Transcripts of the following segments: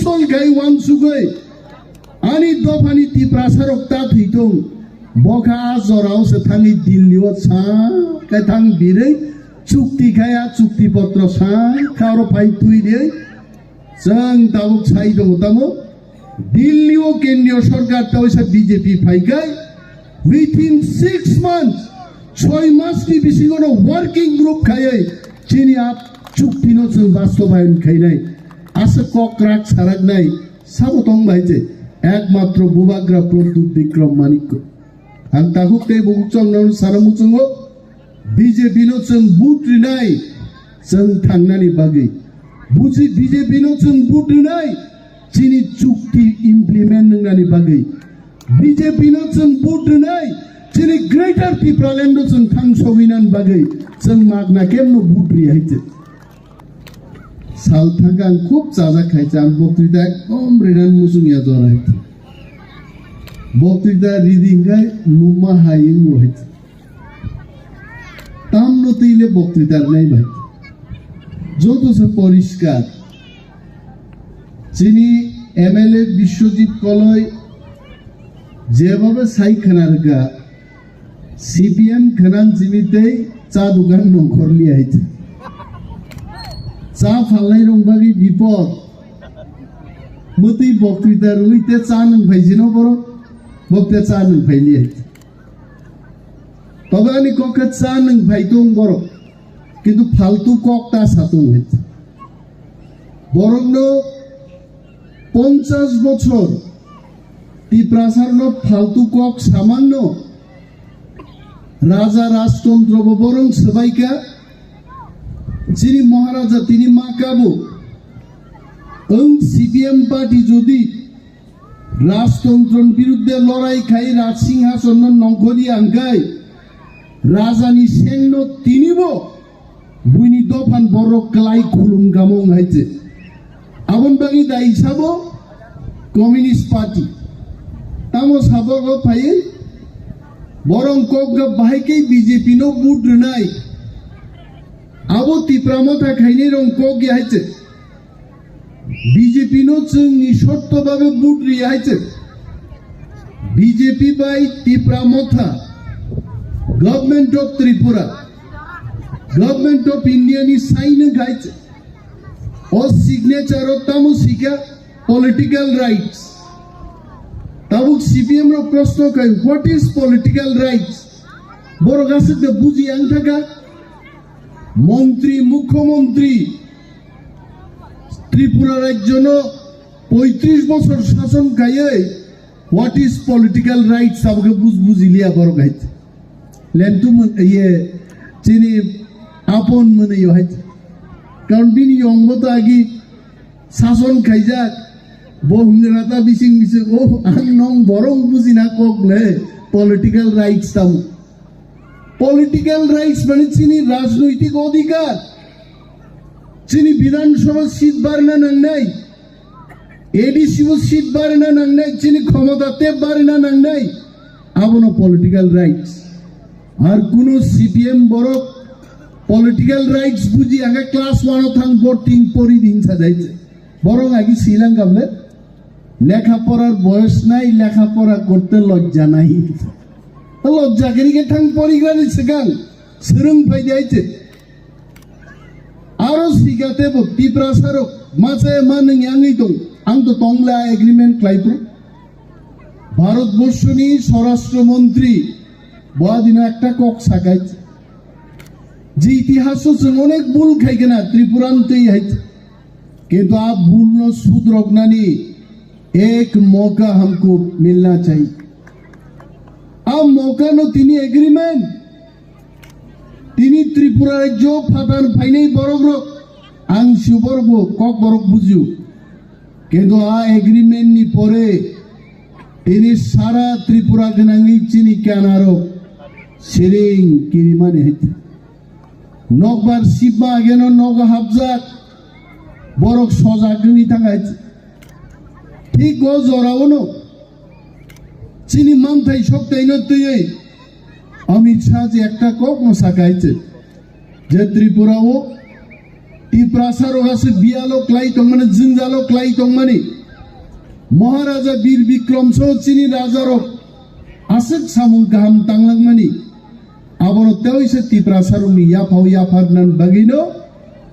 सल गाई वांसुगै ani dofani ti prasarok ta thitong bokha jorao se thangi dilliot sa ka thang birei chukti khaya chukti patro sa karo phai tui de jang tabuk sai dong tamo দিল্লিও কেন্দ্রীয় সরকার তা হইছে BJP ফাইকাই within 6 months 6 মাস কি বেশি কোনো working group খায় চিনি up চুক্তি ন বাস্তবায়ন খাই নাই আছে ককরাক সারাক নাই সাবতং ভাইছে একমাত্র বুবাগ্রা প্রদ্যুৎ বিক্রম মানিক্য আর তাহুকতে বুকচন্দ্র সারামুচঙ্গ বিজেপি ন जों বুট্রিনাই जों थांनानै बागै बुझि বিজেপি ন जों বুট্রিনাই চিনি চুক্তি ইমপ্লিমেন্ট নংনানি বাগै বিজেপি ন जों বুট্রিনাই চিনি গ্রেটার ত্রিপুরাল্যান্ড जों थांसविनान बागै जों मागना केमनो बुट्रि हाइते साल थांगा खूब जाजा खाइছে आं बक्तृता एकदम रेडान मुसुमिया जराय बक्तृता রিডিং গায় লুমা হাইং হইছে তামনো তৈলে বক্তৃতার নাই ভাই যত সে পরিষ্কার যিনি এমএলএ বিশ্বজিৎ কলয় যেভাবে সাই খানার গা সিপিএম খানান জিমিতেই চা দোকান নখরলি আইছে চা ফালাই রংবাগি বিপদ মতই বক্তৃতা রুইতে চা নং ভাইজিনো বড় বক্তৃতা চা নং ভাইলি আইছে তবে আমি ককে চা নং ভাইতং বড় কিন্তু ফালতু ককটা সাতং হইছে বরং 50 বছর ত্রিপ্রাসারণ ফালতু কক সামান্য রাজা রাজতন্ত্র বরং সবাইকা যিনি মহারাজা তিনি মাকাবো সিপিএম পার্টি যদি রাজতন্ত্রের বিরুদ্ধে লড়াই খাই রাজসিংহাসন নঙ্করি আঙ্কাই রাজানি সেন্য তিনিব বুইনি দফান বড় ক্লাই খুলুম গামং হাইছে আমন বাগি দা হিসাব কমিউনিস্ট পার্টি তামো সাবগ ফাই বরং কক বাহাইকেই বিজেপি নো বুট নাই আবো ত্রিপুরামতা খাইনি রং কক গিয়াইছে বিজেপি নো जोंनि শর্তভাবে বুট রিয়াইছে বিজেপি বাই ত্রিপুরামতা government of Tripura government of India নি সাইন গাইছে ও সিগনেচার ও তামু সিকা পলিটিক্যাল রাইটস তাবুক সিপিএম র প্রশ্ন কই হোয়াট ইজ পলিটিক্যাল রাইটস বড় গাছে বুঝি আং থাকা মন্ত্রী মুখ্যমন্ত্রী ত্রিপুরা রাজ্য 35 বছর শাসন খাইয়ে হোয়াট ইজ পলিটিক্যাল রাইটস আমাকে বুঝিলিয়া বড় গাইছে লেন্টু ইয়ে চিনি আপন মনে হইছে কারণ বিনি অঙ্গত আগি শাসন খাইজাক বহুরাতা বিসিং বিসে ও আং নং বরং বুঝি না ককলে পলিটিক্যাল রাইটস তাও পলিটিক্যাল রাইটস মানে চিনি রাজনৈতিক অধিকার চিনি বিধানসভা সিট বাড়না নাই এডিসি সিট বাড়না নাই চিনি ক্ষমতাতে বাড়না নাই আবনো পলিটিক্যাল রাইটস আর কোন সিপিএম বড় পলিটিক্যাল রাইটস বুঝি আগে ক্লাস 1 থাং বোর্ডিং পরি দিন সাজাইছে বরং আগে শ্রীলঙ্কাতে লেখাপড়ার বয়স নাই লেখাপড়া করতে লজ্জা নাই লজ্জা করিকে থাং পরিগ্রানি সেগাং সেরং ফাই যাইছে আরো সিগাতে ত্রিপ্রাসারক মাসে মান ইয়াঙ্গি দং আং তো তংলা এগ্রিমেন্ট ক্লাইপ্রো ভারতবর্ষনি স্বরাষ্ট্রমন্ত্রী বয়াদিন একটা কক সাকাইছে যে ইতিহাস অনেক ভুল খাইকে না ত্রিপুরান্তেই হাইছে কিন্তু आप भूल न सुध रोकनानी एक मौका हमको मिलना चाहिए अब मौका नो तिनी एग्रीमेंट तिनी त्रिपुरा राज्य फाटान फाइनै बरग्र आं सुबरब कक बरक बुझियो কিন্তু आ एग्रीमेंट नि परे तिनी सारा त्रिपुरा गनांगि चिनी क्यानारो सेरिं किरिमाने हेते नगबार सिबा गेन नग हाबजाक বরক সজাগনি থাকাইছে ঠিক গো জরাওনো চিনি মানতাই সবটাই নতই অমিত শাহ যে একটা কক মসাকাইছে যে ত্রিপুরাও ত্রিপ্রাসারো আছে বিয়ালো ক্লাই তং মানে জিনজালো ক্লাই তং মানে महाराजा वीर विक्रम सह चीनी राजारक आसेक सामुं गाहाम तांलांमानि आबोनो तेवैसे तिप्रा सारुंनि याफाव याफारनान बागिनो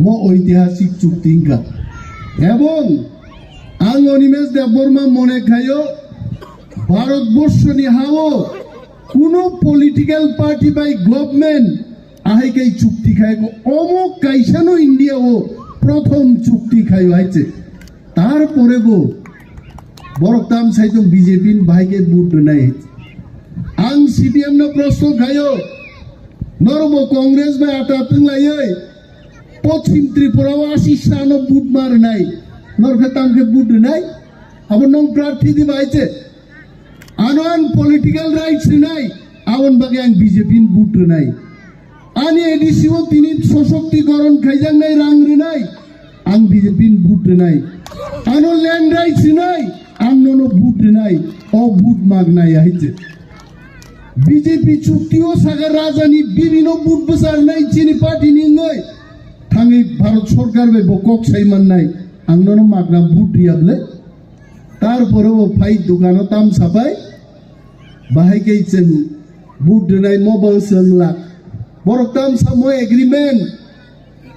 म ऐतिहासिक चुक्ति इंका এবং आं अनिमेष देबबर्मा मने खायो भारतबर्षनि हाओ কোনো পলিটিক্যাল পার্টি বাই গভর্নমেন্ট আহেকে চুক্তি খাইকো অমুক কাইসানো ইন্ডিয়া ও প্রথম চুক্তি খাইও আইছে তারপরে গো বরকতাম সাইতো বিজেপি ভাইকে বুট নাই আং সিপিএম নো প্রশ্ন খাইও নরম কংগ্রেস বাই আটাতং লাইয়ে পশ্চিম ত্রিপুরাও 80 সানো বুট মার নাই নরখাতামকে বুট নাই আবার নং প্রার্থী দি বাইছে আনোয়ান পলিটিক্যাল রাইটস নাই আওন বাগে আং বিজেপি বুট নাই আনি এডিসিও তিনি সশক্তিকরণ খাইজাং নাই রাংরে নাই আং বিজেপি বুট নাই আনো ল্যান্ড রাইটস নাই আং ননো বুট নাই ও বুট মাগ নাই আইছে বিজেপি চুক্তিও সাগর রাজানি বিভিন্ন বুট বসার নাই চিনি পার্টি নি নয় থাঙ্গি ভারত সরকার বে বকক সাইমান নাই আং ননো মাগনা বুট রিয়াবলে তারপরেও ফাই দোকানো তাম সাপাই বাহাই গেছেন বুট নাই মোবাইল সংলা বরক তাম সামো এগ্রিমেন্ট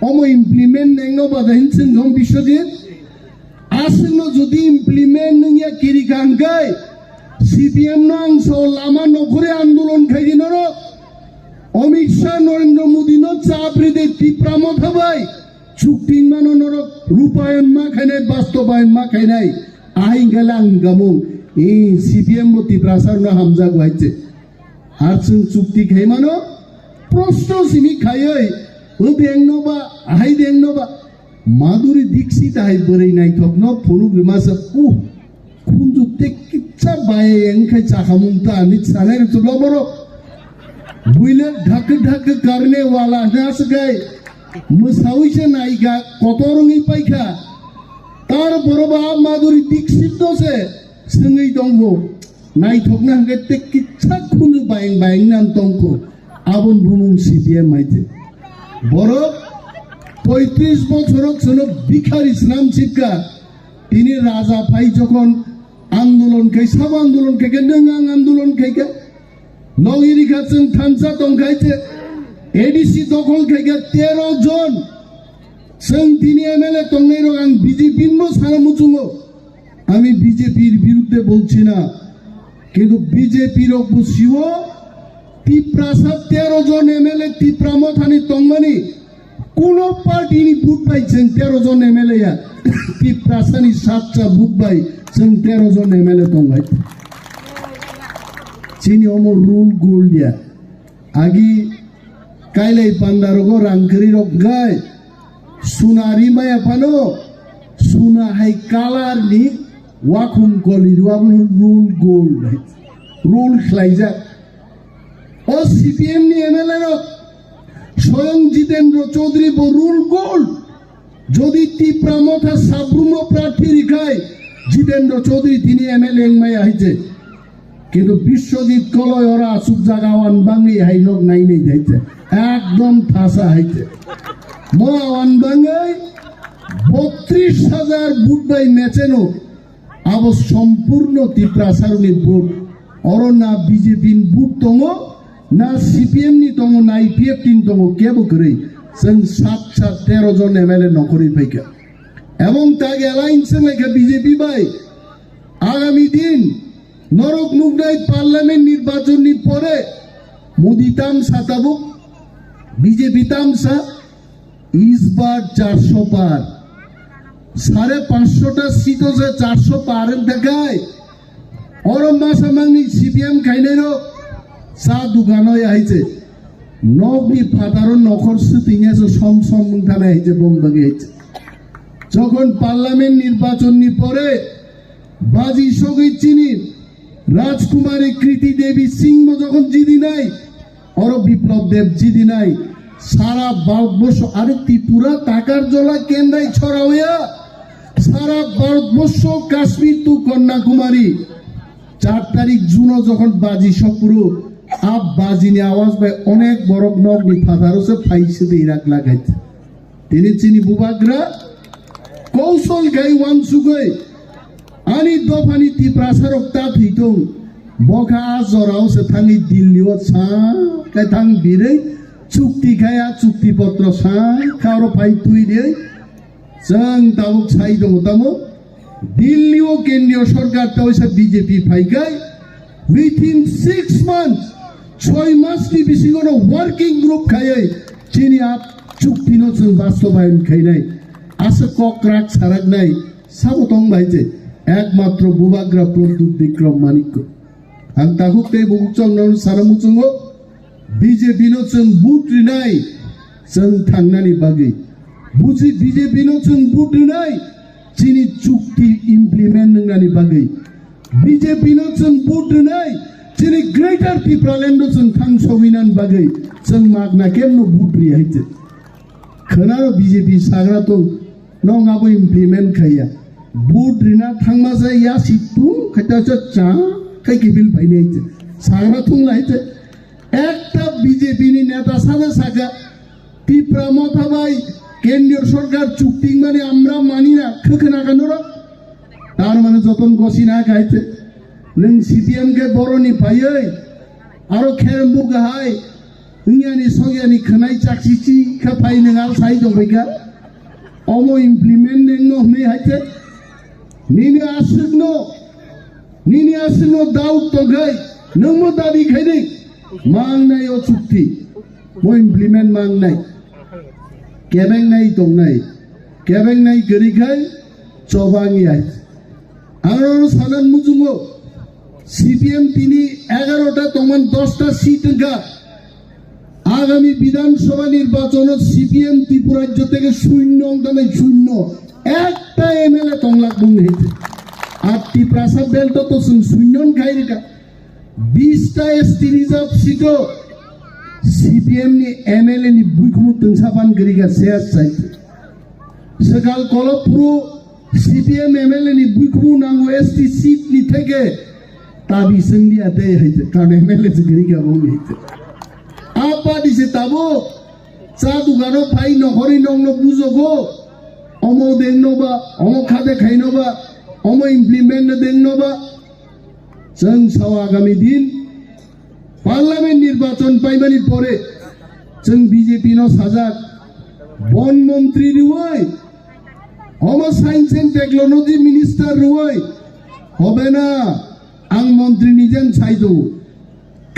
অমো ইমপ্লিমেন্ট নেংনো বাদাইন সিনগম বিশ্বজিৎ আসনো যদি ইমপ্লিমেন্ট নিয়া কিরি গাঙ্গাই সিপিএম নাংস লামা নকরে আন্দোলন খাইদিন অমিত শাহ নরেন্দ্র মোদী নো চাপরিদে তীব্রাম থাবাই চুক্তি মানো নরক রূপায়ণ মা খাইনাই বাস্তবায়ন মা খাইনাই আইন গেলাং গামুং এই সিপিএম মতি প্রাসার না হামজা গাইছে আর চুক্তি খাই মানো প্রশ্ন সিমি খাইই ও দেংনবা আই দেংনবা মাধুরী দীক্ষিত আই বরেই নাই থকন ফনু বিমাসা উ খুনজু তে কিচ্ছা বায়ে এংখাই চাখামুংতা আনি সানাই চলো বড় বুইলে ঢাক ঢাক করনে वाला নাস গায় মুসাউইছে নাইগা কত রঙি পাইখা তার বড়বা মাধুরী দীক্ষিত দছে সঙ্গই দঙ্গো নাই থকনা হাঙ্গে কিচ্ছা খুনু বাইং বাইং নাম তঙ্কো আবন ভুমুং সিপিএম আইতে বড় 35 বছরক সনো বিখার ইসলাম শিক্ষা তিনি রাজা ভাই যখন আন্দোলন খাই সব আন্দোলন খাইকে নঙ্গাং আন্দোলন খাইকে নগিরি খাচ্ছেন থানসা তঙ্কাইছে এডিসি দখল খাইকে 13 জন সং তিনি এমএলএ তঙ্গাই রং বিজেপি মো সারামুচুঙ্গো আমি বিজেপির বিরুদ্ধে বলছি না কিন্তু বিজেপির অবশ্যও তিপ্রাসাদ 13 জন এমএলএ তিপ্রামথানি তঙ্গানি কোন পার্টি নি বুট পাইছেন 13 জন এমএলএ তিপ্রাসানি 7টা বুট পাই সং 13 জন এমএলএ তঙ্গাই চিনি অমর রুল গোল্ডিয়া আগি কাইলাই পান্ডারগো রাংকরি রক গায় সুনারি মায়া পানো সুনা হাই কালার নি ওয়াকুম কলি রুয়াবন রুল গোল্ড রুল খাইজা ও সিপিএম নি এমএলএ রক স্বয়ং জিতেন্দ্র চৌধুরী রুল গোল্ড যদি তিপ্রামথা সাবরুম প্রার্থী রিখায় জিতেন্দ্র চৌধুরী তিনি এমএলএ মাই আইছে কিন্তু বিশ্বজিৎ কলয় ওরা আসুক জাগাওয়ান বাঙ্গি হাইলক নাই নেই যাইছে একদম ঠাসা হাইছে মোয়াওয়ান বাঙ্গাই 32,000 বুট বাই মেচেনো আব সম্পূর্ণ তিপ্রাসারণী বুট অর না বিজেপি বুট তঙ্গ না সিপিএম নি তঙ্গ না আইপিএফ টিন তঙ্গ কেবো করে जों 13 জন এমএলএ নকরি পাইকা এবং তাকে অ্যালায়েন্সে লেখা বিজেপি বাই আগামী দিন নরক মুগনাই পার্লামেন্ট নির্বাচনী পরে মোদি তামসা তাবুক বিজেপি তামসা ইসবার 400 পার 550টা সিট আছে 400 পারের দেখায় অরম মাসামাংনি সিপিএম খাইনাইরো চা দোকানই আইছে নগনি ফাদারন নখর সুতিংয়াছে সম সম থানা আইছে বমবাগে আইছে যখন পার্লামেন্ট নির্বাচনী পরে বাজি সগৈ চিনি রাজকুমারী কৃতি দেবী সিংহ যখন জিদি নাই অর বিপ্লব দেব জিদি নাই সারা ভারতবর্ষ আরে ত্রিপুরা টাকার জলা কেন্দ্রাই ছড়া হইয়া সারা ভারতবর্ষ কাশ্মীর টু কন্যাকুমারী 4 তারিখ জুন যখন বাজি সপুরু আপ বাজি নিয়ে আওয়াজ পায় অনেক বড় নগ্নি ফাদারসে ফাইসে দিয়ে রাখ লাগাইছে তিনি চিনি বুবাগ্রা কৌশল গাই ওয়ানসুগৈ Ani dofani ti prasarok ta thitung bokha jorao se thangi Delhi sa kai thang birei chukti khaya chukti potro sa kharo pai tui de jang tabuk sai dong tamo Delhi o kendriyo sarkar ta oisa BJP phaikai within 6 months 6 মাস ni bisi kono working group khayai chini ap chukti no chung bastobayon khainai asa kokrak sarak nai sabotong bhaije একমাত্র বুবাগ্রা প্রদ্যুৎ বিক্রম মানিক্য আং তাহুকতে বুকচং নন সারামুচুঙ্গো BJP no जों बुट रिनाय जों थांनानै बागै बुजि BJP no जों बुट रिनाय चिनि चुक्ति implement नंनानै बागै BJP no जों बुट रिनाय चिनि ग्रेटर त्रिपुरालेन्ड नो जों थांसविनान बागै जों मागना केमनो बुट रिहायते खोनारो बिजेपि साग्रा तो नंगाबो इमप्लिमेन्ट खाया बुट रिना थांमा जाय या सितु खैताचा चा खै किबिल फाइनायते साग्रा थुं लायते একটা বিজেপি নি নেতা সাদা সাকা ত্রিপুরা মতাবাই কেন্দ্রীয় সরকার চুক্তি মানে আমরা মানি না খখনা কানোর তার মানে যতন গসি না গাইতে নং সিপিএম কে বরনি পাইয়ে আরো খেরমবু গাহাই ইংয়ানি সগিয়ানি খনাই চাকসিচি খাপাই নঙাল সাই দবাইকা অমো ইমপ্লিমেন্ট নেনো হমে হাইতে নিনি আসিনো দাউট তো গাই নংমো দাবি খাইনি mang nay o chukti mo implement mang nay kebeng nay tong nay kebeng nay gari khai chobangi ai aro sanan mujungo CPM tini 11টা তমান 10টা সিট গা আগামী বিধানসভা নির্বাচনে CPM ত্রিপুরা রাজ্য থেকে শূন্য অংশে শূন্য একটা এমএলএ তংলাক বং হইছে আর ত্রিপুরা সাব বেল্ট তো শূন্যন খাইরিকা 20টা एसटी रिजर्व सीटो CPM ni MLA ni buikumu tengsapan geriga sehat saja. Sekal kalau pro CPM MLA ni buikumu nango ST seat ni tege tabi sendi ate haite karena MLA segeriga bongi haite. Apa di setabo satu gano pai no hori nong no buzogo omo dengno ba omo khade khaino ba omo implement no dengno ba जों साव आगामी दिन parliament निर्वाचन पाइबानि परे जों BJP no साजाक one मंत्री रुवै हम science and technology minister रुवै হবে না आं मंत्री निजेन साइदो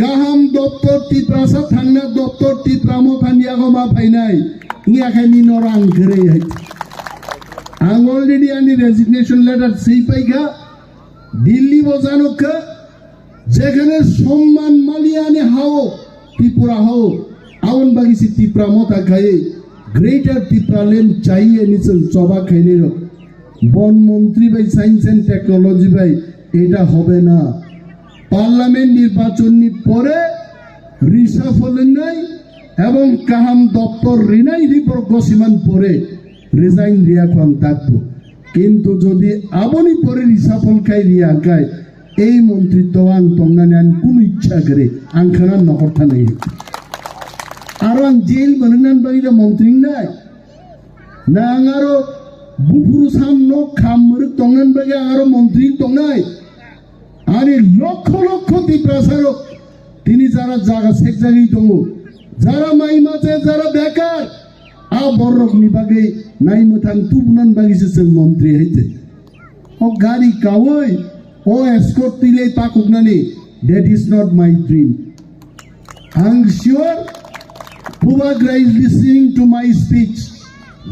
गाहाम दप्तर टिप्रासा थांना दप्तर टिप्रामो फानियागो मा फाइनाय नियाखानि नरां गरे आं अलरेडी आनि रेजिगनेशन लेटार सेई पाइगा दिल्ली बजानोक যেখানে সম্মান মালিয়ানে হাও ত্রিপুরা হাও আউন বাগিসি ত্রিপুরা মতা খায়ে গ্রেটার ত্রিপুরাল্যান্ড চাইয়ে নিচল চবা খাইলে বন মন্ত্রী ভাই সায়েন্স এন্ড টেকনোলজি ভাই এটা হবে না পার্লামেন্ট নির্বাচন পরে রিসাফল নাই এবং কাহাম দপ্তর রিনাই রিপোর গসিমান পরে রিজাইন রিয়া কোন থাকতো কিন্তু যদি আবনি পরে রিসাফল খাই রিয়া গায় এই মন্ত্রিত্ব আং তংনানে আন কোন ইচ্ছা করে আং খানা নকরথা নাই আর আং জেল বননান বাগিরা মন্ত্রী নাই না আরো বুফুরু সামনো খামরু তংনান বাগে আরো মন্ত্রী তংনাই আরে লক্ষ লক্ষ ত্রিপ্রাসারো তিনি যারা জায়গা সেক জায়গায় দङ যারা মাইমাতে যারা বেকার আ বরক নিবাগে নাই মথান তুবনান বাগিছে जों মন্ত্রী হইতে ও গাড়ি কাওই ও এসকর্ট দিলে পাকুকনানি that is not my dream I'm sure Bubagra is listening to my speech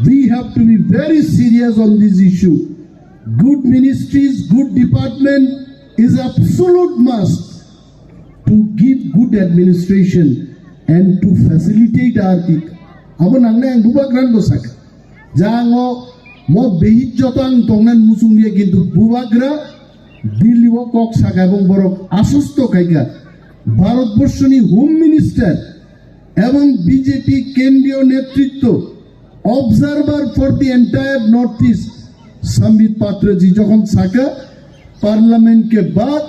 we have to be very serious on this issue good ministries good department is absolute must to give good administration and to facilitate our people abo nangne ang Bubagra bosak jango mo behit jotang tongnan musung dia kintu Bubagra Delhi ও কক সাকা এবং বড় আশ্বস্ত খাইকা ভারতবর্ষনি home minister এবং BJP কেন্দ্রীয় নেতৃত্ব observer for the entire north east Sambit Patra ji जखन साका पार्लियामेंट के बाद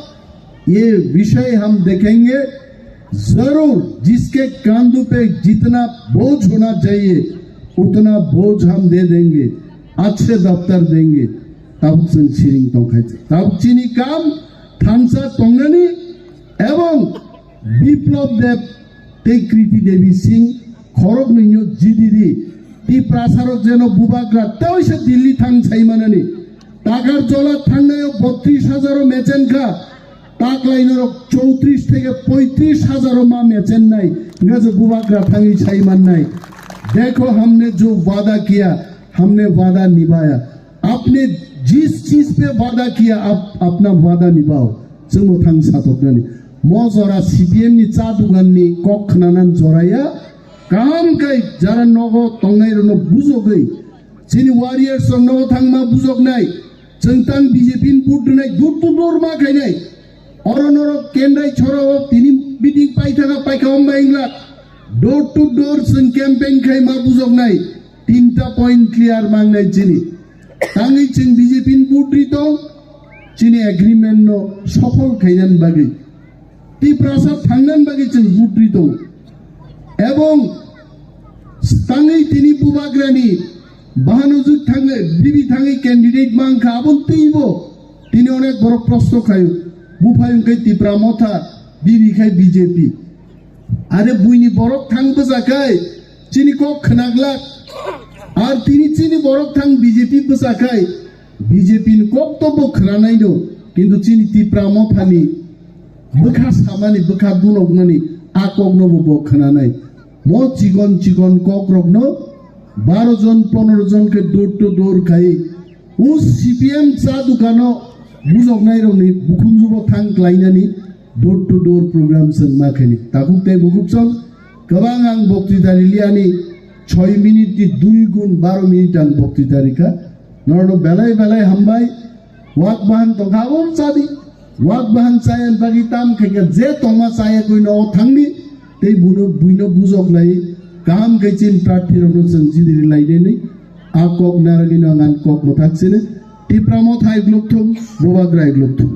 ये विषय हम देखेंगे जरूर जिसके कांधों पे जितना बोझ होना चाहिए उतना बोझ हम दे देंगे अच्छे दफ्तर देंगे tabuk जों siring tongkhaise tabuk chini kam thamsa tongnani এবং Biplab Deb tei kriti devi singh khorok ninyo jididi ti prasarok jeno bubagra taoise dilli thang chaimanani টাকার জলা ঠান্ডায় ৩২,০০০ মেচেন খা টাক লাইনের ৩৪ থেকে ৩৫,০০০ মা मेचन नहीं गज बुबाकरा थांगी छाईमान नहीं देखो हमने जो वादा किया हमने वादा निभाया आपने जिस चीज पे वादा किया आप अपना वादा निभाओ जों थां साथकनानि म जरा सीपीएम नि चा दुकाननि कक खनानान जराया काम कै जरा नगो तंगाइ रनो बुजोगै जिनि वारियर्स नगो थांमा बुजोगनाय जों तां बीजेपी बुटनाय दूर दूर मा खायनाय अरनर केन्द्राय छराव तिनि मिटिं पाइथागा पाइखाम बाइंगला डोर टू डोर जों कैंपेन खाय मा बुजोगनाय तीनटा पॉइंट क्लियर मांगनाय जिनि तांगै जों बीजेपी बुटरि दं जिनि एग्रीमेंट नो सफल खायनान बागै ती प्रासाद थांनान बागै जों बुटरि दं এবং तांगै तिनि बुबाग्रानि বাহানুজুক থাঙ্গে বিবি থাঙ্গে ক্যান্ডিডেট মাংখা আবন তৈব তিনি অনেক বড় প্রশ্ন খায় বুফায়ুংকে তিপ্রা মথা বিবি খাই বিজেপি আরে বুইনি বড় থাংবো জাকায় চিনি কক খনাগলা আর তিনি চিনি বড় থাং বিজেপি বসাকায় বিজেপি কক্তব্য খনানাই নো কিন্তু চিনি তিপ্রা মথানি বখা সামানি বখা দুলগনানি আকগ্নবো বখনানাই ম চিকন চিকন ককরগ্ন 12 जन 15 जन के डोर टू डोर खाई उस सीपीएम चा दुकानो बुजोगनाय रंनि बुखुनजुबो थां लायनानि डोर टू डोर प्रोग्राम जों माखैनि ताकुते बुगुबसन गोबां आं बक्तृतारि लियानि 6 मिनिट 2 गुण 12 मिनिट आं बक्तृतारिखा नरनो बेलाय बेलाय हामबाय वाक बाहान तंगाबो चादि वाक बाहान चायन बागि ताम खैगा जे तंगा चाय कइनो थांनि तै बुनो बुजोगनाय काम गैचिन प्रार्थी रनो जों जिदिरि लायदेनि आ कक नारगिनो आंगान कक मथाक्सिनो टिप्रामो थाइ ग्लुकथुम बुबाग्रा ग्लुकथुम